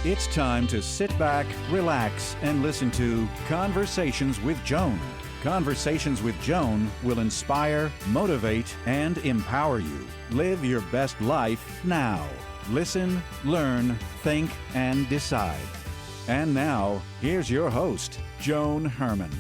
It's time to sit back, relax, and listen to Conversations with Joan. Conversations with Joan will inspire, motivate, and empower you. Live your best life now. Listen, learn, think, and decide. And now, here's your host, Joan Herman.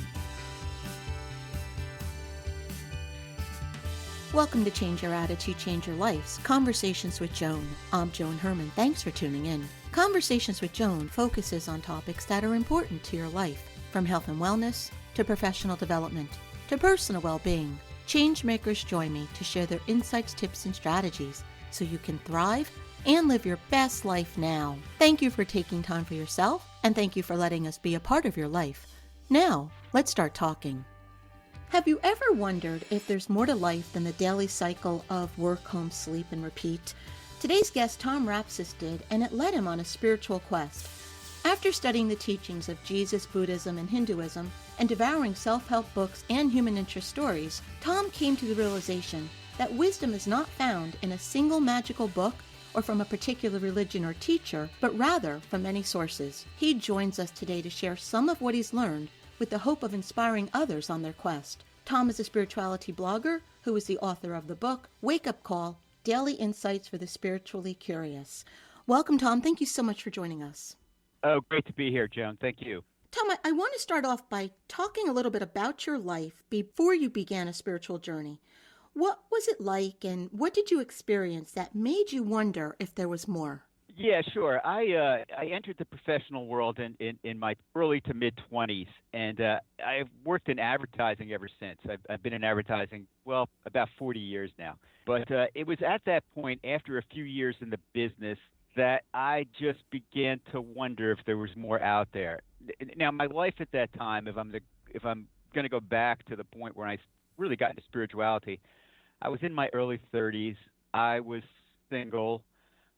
Welcome to Change Your Attitude, Change Your Lives, Conversations with Joan. I'm Joan Herman. Thanks for tuning in. Conversations with Joan focuses on topics that are important to your life, from health and wellness to professional development to personal well-being. Change makers join me to share their insights, tips, and strategies so you can thrive and live your best life now. Thank you for taking time for yourself, and thank you for letting us be a part of your life. Now, let's start talking. Have you ever wondered if there's more to life than the daily cycle of work, home, sleep, and repeat? Today's guest, Tom Rapsas, did, and it led him on a spiritual quest. After studying the teachings of Jesus, Buddhism, and Hinduism, and devouring self-help books and human interest stories, Tom came to the realization that wisdom is not found in a single magical book or from a particular religion or teacher, but rather from many sources. He joins us today to share some of what he's learned with the hope of inspiring others on their quest. Tom is a spirituality blogger who is the author of the book, Wake Up Call, Daily Insights for the Spiritually Curious. Welcome, Tom. Thank you so much for joining us. Oh, great to be here, Joan. Thank you. Tom, I want to start off by talking a little bit about your life before you began a spiritual journey. What was it like, and what did you experience that made you wonder if there was more? Yeah, sure. I entered the professional world in my early to mid-20s, and I've worked in advertising ever since. I've been in advertising, well, about 40 years now. But it was at that point, after a few years in the business, that I just began to wonder if there was more out there. Now, my life at that time, if I'm going to go back to the point where I really got into spirituality, I was in my early 30s. I was single.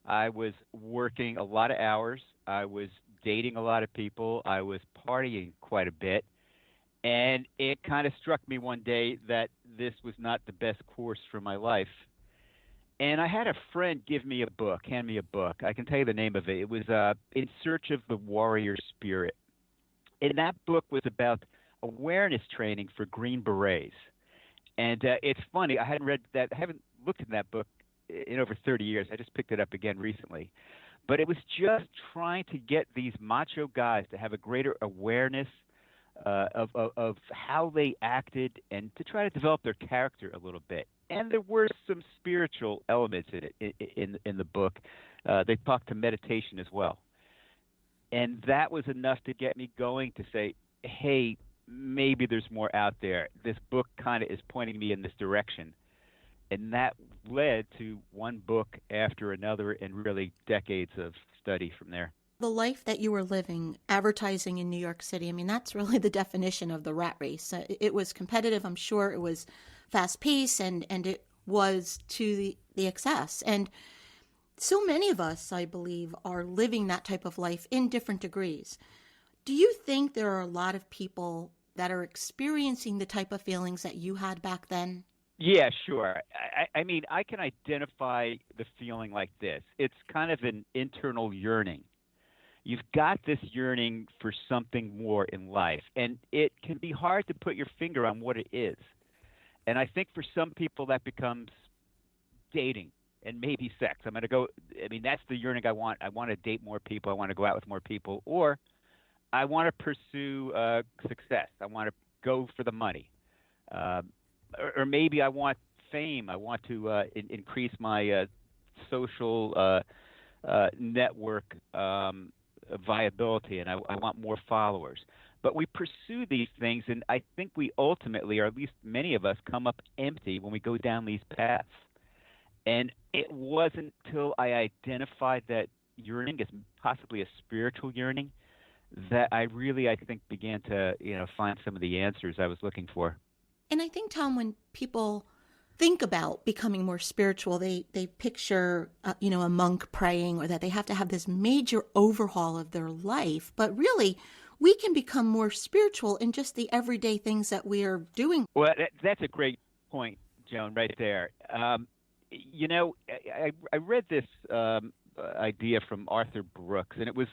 I was working a lot of hours. I was dating a lot of people. I was partying quite a bit. And it kind of struck me one day that this was not the best course for my life. And I had a friend hand me a book. I can tell you the name of it. It was In Search of the Warrior Spirit. And that book was about awareness training for Green Berets. And it's funny, I haven't looked in that book in over 30 years. I just picked it up again recently. But it was just trying to get these macho guys to have a greater awareness of how they acted and to try to develop their character a little bit. And there were some spiritual elements in it in the book. They talked to meditation as well. And that was enough to get me going to say, hey, maybe there's more out there. This book kind of is pointing me in this direction. And that led to one book after another and really decades of study from there. The life that you were living, advertising in New York City, I mean, that's really the definition of the rat race. It was competitive, I'm sure. It was fast-paced, and it was to the excess. And so many of us, I believe, are living that type of life in different degrees. Do you think there are a lot of people that are experiencing the type of feelings that you had back then? Yeah, sure. I mean, I can identify the feeling like this. It's kind of an internal yearning. You've got this yearning for something more in life, and it can be hard to put your finger on what it is. And I think for some people that becomes dating and maybe sex. That's the yearning I want. I want to date more people. I want to go out with more people. Or I want to pursue success. I want to go for the money. Or maybe I want fame. I want to increase my social network viability, and I want more followers. But we pursue these things, and I think we ultimately, or at least many of us, come up empty when we go down these paths. And it wasn't until I identified that yearning as possibly a spiritual yearning that I think, began to find some of the answers I was looking for. And I think, Tom, when people think about becoming more spiritual, they picture, a monk praying, or that they have to have this major overhaul of their life. But really, we can become more spiritual in just the everyday things that we are doing. Well, that's a great point, Joan, right there. I read this idea from Arthur Brooks, and it was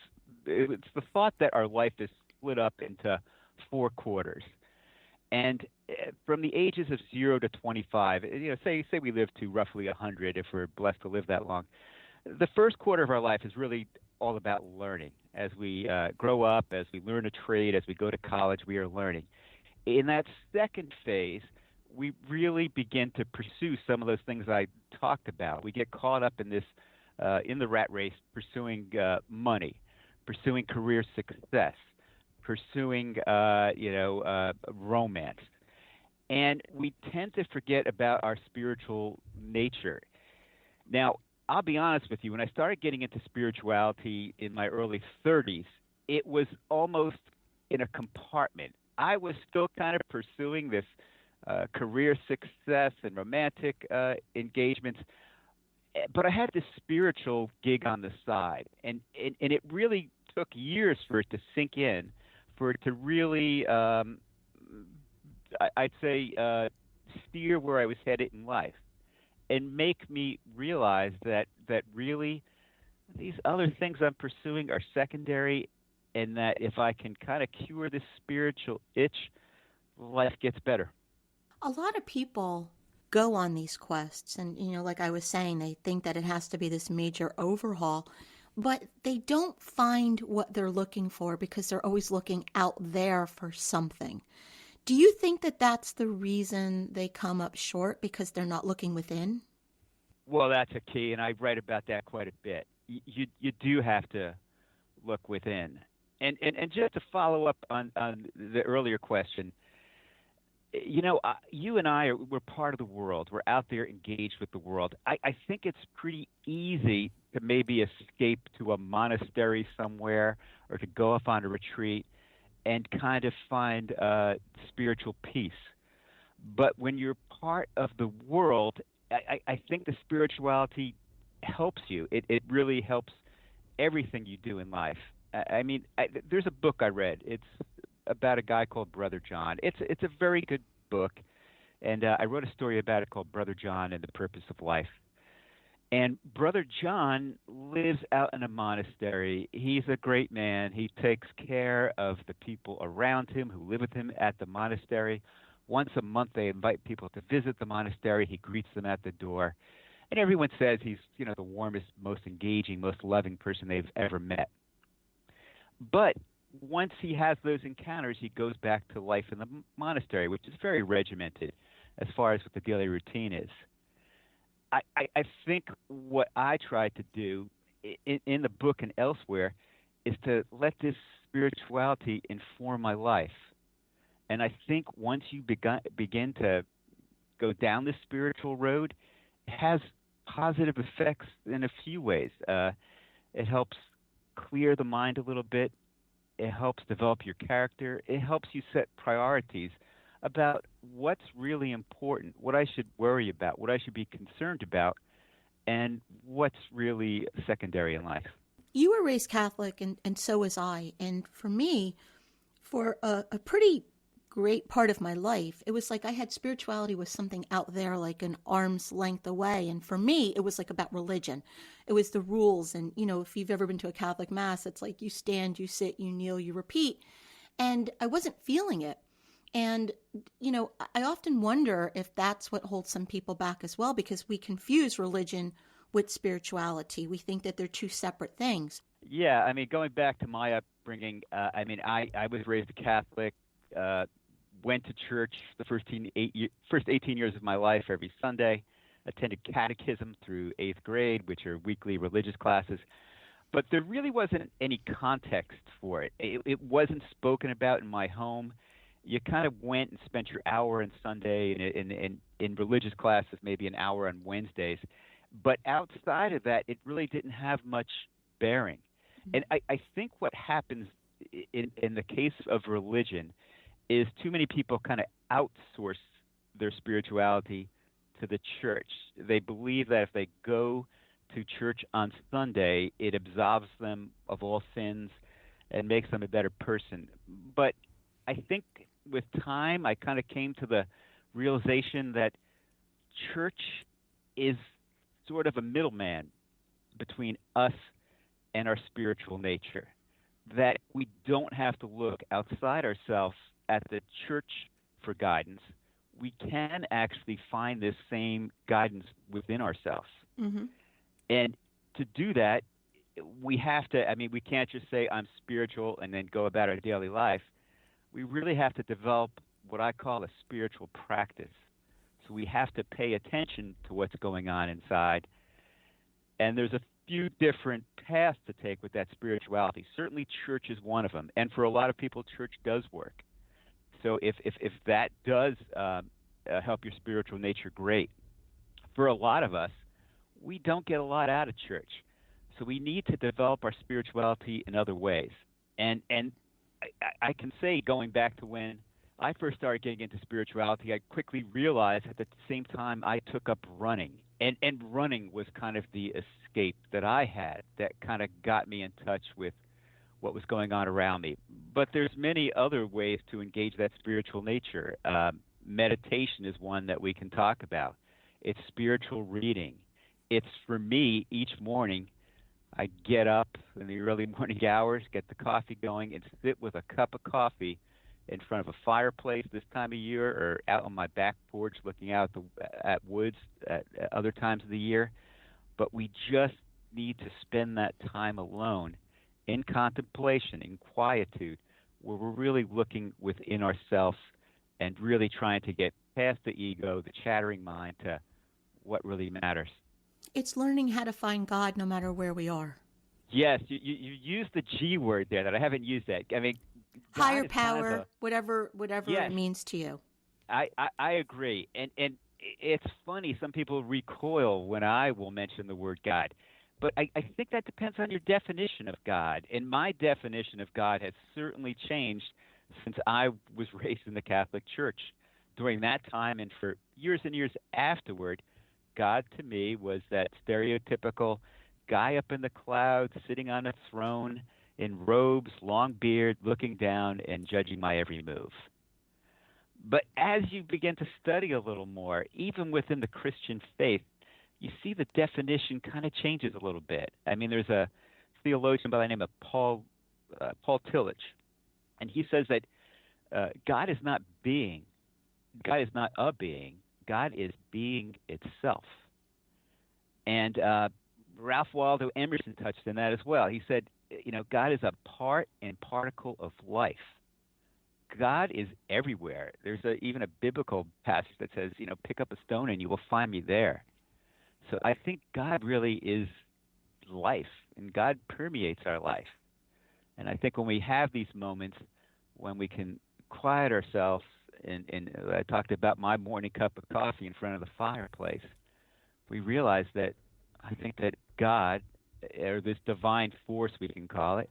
it's the thought that our life is split up into four quarters. And from the ages of 0 to 25, say we live to roughly 100 if we're blessed to live that long. The first quarter of our life is really all about learning. As we grow up, as we learn a trade, as we go to college, we are learning. In that second phase, we really begin to pursue some of those things I talked about. We get caught up in this, in the rat race, pursuing money, pursuing career success, pursuing, romance. And we tend to forget about our spiritual nature. Now, I'll be honest with you, when I started getting into spirituality in my early 30s, it was almost in a compartment. I was still kind of pursuing this career success and romantic engagements, but I had this spiritual gig on the side, and it really took years for it to sink in, for it to really, I'd say, steer where I was headed in life, and make me realize that really these other things I'm pursuing are secondary, and that if I can kind of cure this spiritual itch, life gets better. A lot of people go on these quests, and, like I was saying, they think that it has to be this major overhaul, but they don't find what they're looking for because they're always looking out there for something. Do you think that that's the reason they come up short, because they're not looking within? Well, that's a key, and I write about that quite a bit. You do have to look within. And just to follow up on the earlier question, you and we're part of the world. We're out there engaged with the world. I think it's pretty easy to maybe escape to a monastery somewhere or to go off on a retreat and kind of find spiritual peace. But when you're part of the world, I think the spirituality helps you. It really helps everything you do in life. There's a book I read. It's about a guy called Brother John. It's a very good book, and I wrote a story about it called Brother John and the Purpose of Life. And Brother John lives out in a monastery. He's a great man. He takes care of the people around him who live with him at the monastery. Once a month, they invite people to visit the monastery. He greets them at the door. And everyone says he's, the warmest, most engaging, most loving person they've ever met. But once he has those encounters, he goes back to life in the monastery, which is very regimented as far as what the daily routine is. I think what I try to do in the book and elsewhere is to let this spirituality inform my life. And I think once you begin to go down this spiritual road, it has positive effects in a few ways. It helps clear the mind a little bit. It helps develop your character. It helps you set priorities about what's really important, what I should worry about, what I should be concerned about, and what's really secondary in life. You were raised Catholic, and so was I. And for me, for a pretty great part of my life, it was like I had spirituality was something out there, like an arm's length away. And for me, it was like about religion. It was the rules. And, if you've ever been to a Catholic Mass, it's like you stand, you sit, you kneel, you repeat. And I wasn't feeling it. And, I often wonder if that's what holds some people back as well, because we confuse religion with spirituality. We think that they're two separate things. Yeah, going back to my upbringing, I was raised a Catholic, went to church the first 18 years of my life every Sunday, attended catechism through 8th grade, which are weekly religious classes. But there really wasn't any context for it. It wasn't spoken about in my home. You kind of went and spent your hour on Sunday in religious classes, maybe an hour on Wednesdays. But outside of that, it really didn't have much bearing. Mm-hmm. And I think what happens in the case of religion is too many people kind of outsource their spirituality to the church. They believe that if they go to church on Sunday, it absolves them of all sins and makes them a better person. But I think with time, I kind of came to the realization that church is sort of a middleman between us and our spiritual nature. that we don't have to look outside ourselves at the church for guidance. We can actually find this same guidance within ourselves. Mm-hmm. And to do that, we have to, I mean, we can't just say, I'm spiritual and then go about our daily life. We really have to develop what I call a spiritual practice. So we have to pay attention to what's going on inside. And there's a few different paths to take with that spirituality. Certainly, church is one of them. And for a lot of people, church does work. So if that does help your spiritual nature, great. For a lot of us, we don't get a lot out of church. So we need to develop our spirituality in other ways. And I can say, going back to when I first started getting into spirituality, I quickly realized at the same time I took up running. And running was kind of the escape that I had that kind of got me in touch with what was going on around me. But there's many other ways to engage that spiritual nature. Meditation is one that we can talk about. It's spiritual reading. It's, for me, each morning, I get up in the early morning hours, get the coffee going, and sit with a cup of coffee in front of a fireplace this time of year, or out on my back porch looking out at woods at other times of the year. But we just need to spend that time alone in contemplation, in quietude, where we're really looking within ourselves and really trying to get past the ego, the chattering mind, to what really matters. It's learning how to find God no matter where we are. Yes, you used the G word there that I haven't used that. I mean, God Higher is kind of power, whatever Yes. it means to you. I agree. And it's funny, some people recoil when I will mention the word God. But I think that depends on your definition of God. And my definition of God has certainly changed since I was raised in the Catholic Church. During that time and for years and years afterward, God to me was that stereotypical guy up in the clouds, sitting on a throne, in robes, long beard, looking down and judging my every move. But as you begin to study a little more, even within the Christian faith, you see the definition kind of changes a little bit. I mean, there's a theologian by the name of Paul Tillich, and he says that God is not being, God is not a being, God is being itself. And Ralph Waldo Emerson touched on that as well. He said, God is a part and particle of life. God is everywhere. There's even a biblical passage that says, pick up a stone and you will find me there. So I think God really is life, and God permeates our life. And I think when we have these moments when we can quiet ourselves, and I talked about my morning cup of coffee in front of the fireplace, we realize that I think that God, or this divine force we can call it,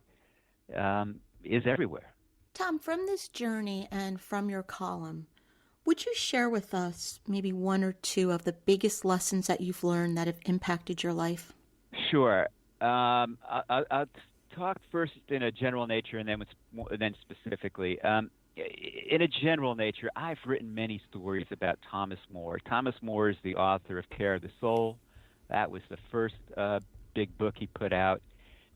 is everywhere. Tom, from this journey and from your column, would you share with us maybe one or two of the biggest lessons that you've learned that have impacted your life? Sure. I'll talk first in a general nature and then specifically. In a general nature, I've written many stories about Thomas More. Thomas More is the author of Care of the Soul. That was the first big book he put out.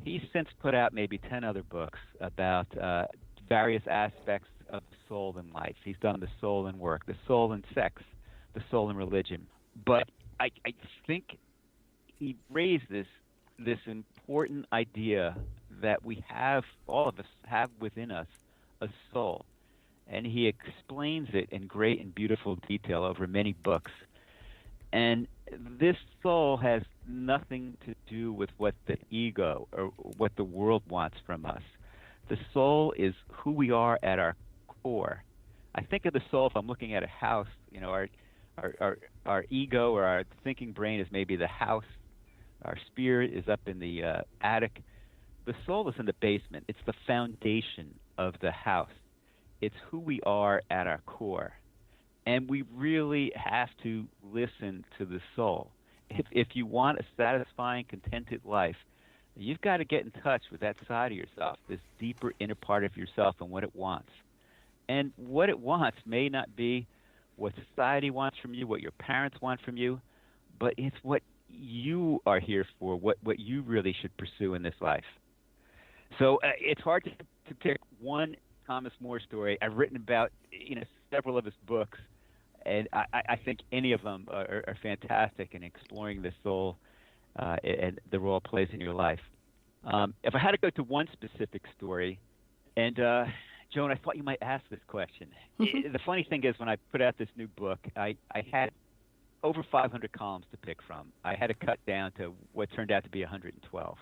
He's since put out maybe 10 other books about various aspects of the soul in life. He's done the soul in work, the soul in sex, the soul in religion. But I think he raised this important idea that we have, all of us have within us, a soul. And he explains it in great and beautiful detail over many books. And this soul has nothing to do with what the ego or what the world wants from us. The soul is who we are at our core. I think of the soul, if I'm looking at a house, our ego or our thinking brain is maybe the house. Our spirit is up in the attic. The soul is in the basement. It's the foundation of the house. It's who we are at our core. And we really have to listen to the soul. If you want a satisfying, contented life, you've got to get in touch with that side of yourself, this deeper inner part of yourself and what it wants. And what it wants may not be what society wants from you, what your parents want from you, but it's what you are here for, what you really should pursue in this life. So it's hard to pick one Thomas More story. I've written about several of his books, and I think any of them are fantastic in exploring the soul and the role it plays in your life. If I had to go to one specific story, and Joan, I thought you might ask this question. The funny thing is, when I put out this new book, I had over 500 columns to pick from. I had to cut down to what turned out to be 112.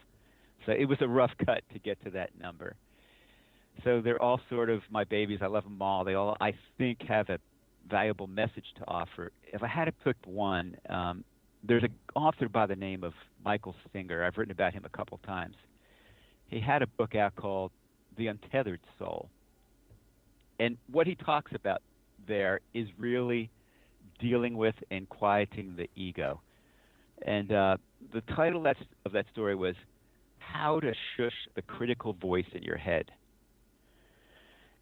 So it was a rough cut to get to that number. So they're all sort of my babies. I love them all. They all, I think, have a valuable message to offer. If I had to pick one, there's an author by the name of Michael Singer. I've written about him a couple times. He had a book out called The Untethered Soul. And what he talks about there is really dealing with and quieting the ego. And the title of that story was How to Shush the Critical Voice in Your Head.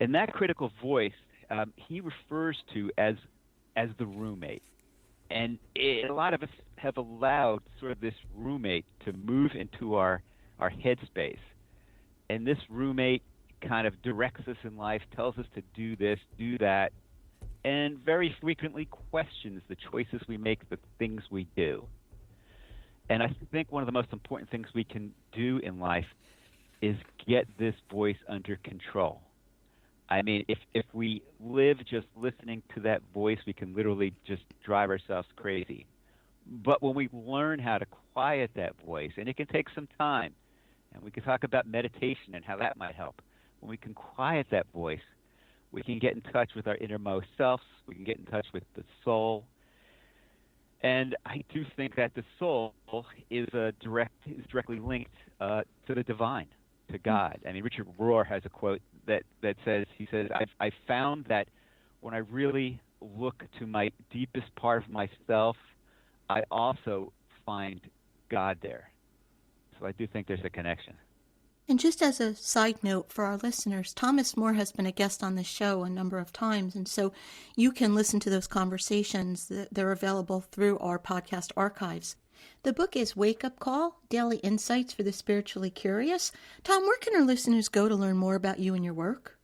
And that critical voice, he refers to as the roommate. And a lot of us have allowed sort of this roommate to move into our headspace. And this roommate kind of directs us in life, tells us to do this, do that, and very frequently questions the choices we make, the things we do. And I think one of the most important things we can do in life is get this voice under control. I mean, if we live just listening to that voice, we can literally just drive ourselves crazy. But when we learn how to quiet that voice, and it can take some time, and we can talk about meditation and how that might help. When we can quiet that voice, we can get in touch with our innermost selves. We can get in touch with the soul. And I do think that the soul is directly linked to the divine, to God. I mean, Richard Rohr has a quote that says, he says, I found that when I really look to my deepest part of myself, I also find God there. So I do think there's a connection. And just as a side note for our listeners, Thomas More has been a guest on this show a number of times, and so you can listen to those conversations. They're available through our podcast archives. The book is Wake Up Call, Daily Insights for the Spiritually Curious. Tom, where can our listeners go to learn more about you and your work?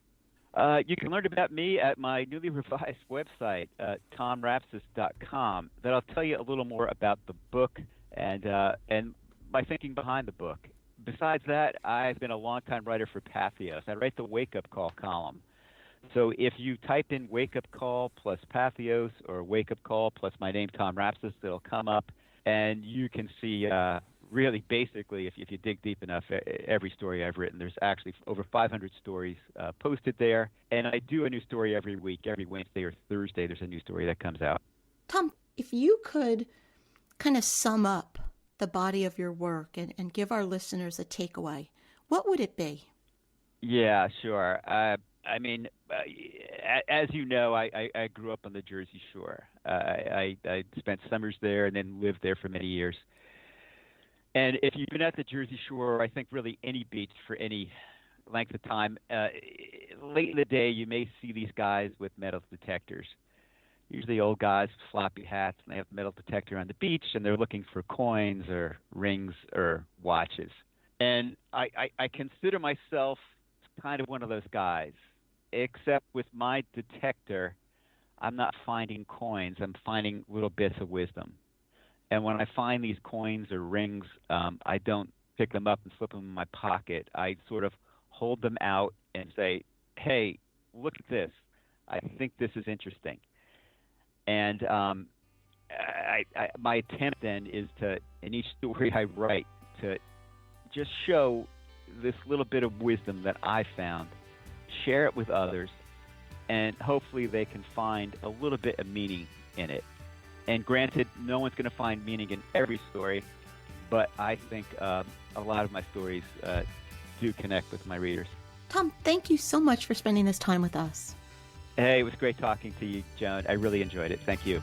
You can learn about me at my newly revised website, tomrapsas.com. That'll tell you a little more about the book and my thinking behind the book. Besides that, I've been a longtime writer for Pathos. I write the Wake Up Call column. So if you type in Wake Up Call plus Pathos or Wake Up Call plus my name, Tom Rapsas, it'll come up, and you can see really basically, if you dig deep enough, every story I've written. There's actually over 500 stories posted there, and I do a new story every week. Every Wednesday or Thursday, there's a new story that comes out. Tom, if you could kind of sum up the body of your work and give our listeners a takeaway, what would it be? Yeah, sure. I mean, as you know, I grew up on the Jersey Shore. I spent summers there and then lived there for many years. And if you've been at the Jersey Shore, I think really any beach for any length of time, late in the day you may see these guys with metal detectors. Usually old guys with floppy hats, and they have a metal detector on the beach, and they're looking for coins or rings or watches. And I consider myself kind of one of those guys, except with my detector, I'm not finding coins. I'm finding little bits of wisdom. And when I find these coins or rings, I don't pick them up and slip them in my pocket. I sort of hold them out and say, hey, look at this. I think this is interesting. And my attempt then is to, in each story I write, to just show this little bit of wisdom that I found, share it with others, and hopefully they can find a little bit of meaning in it. And granted, no one's going to find meaning in every story, but I think a lot of my stories do connect with my readers. Tom, thank you so much for spending this time with us. Hey, it was great talking to you, Joan. I really enjoyed it. Thank you.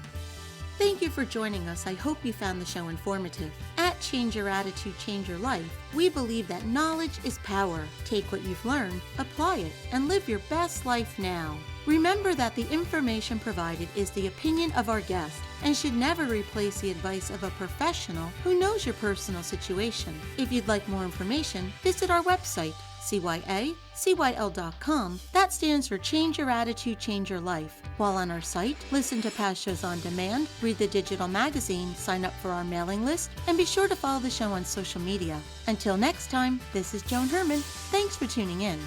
Thank you for joining us. I hope you found the show informative. At Change Your Attitude, Change Your Life, we believe that knowledge is power. Take what you've learned, apply it, and live your best life now. Remember that the information provided is the opinion of our guest and should never replace the advice of a professional who knows your personal situation. If you'd like more information, visit our website, CYACYL.com. That stands for Change Your Attitude, Change Your Life. While on our site, listen to past shows on demand, read the digital magazine, sign up for our mailing list, and be sure to follow the show on social media. Until next time, this is Joan Herman. Thanks for tuning in.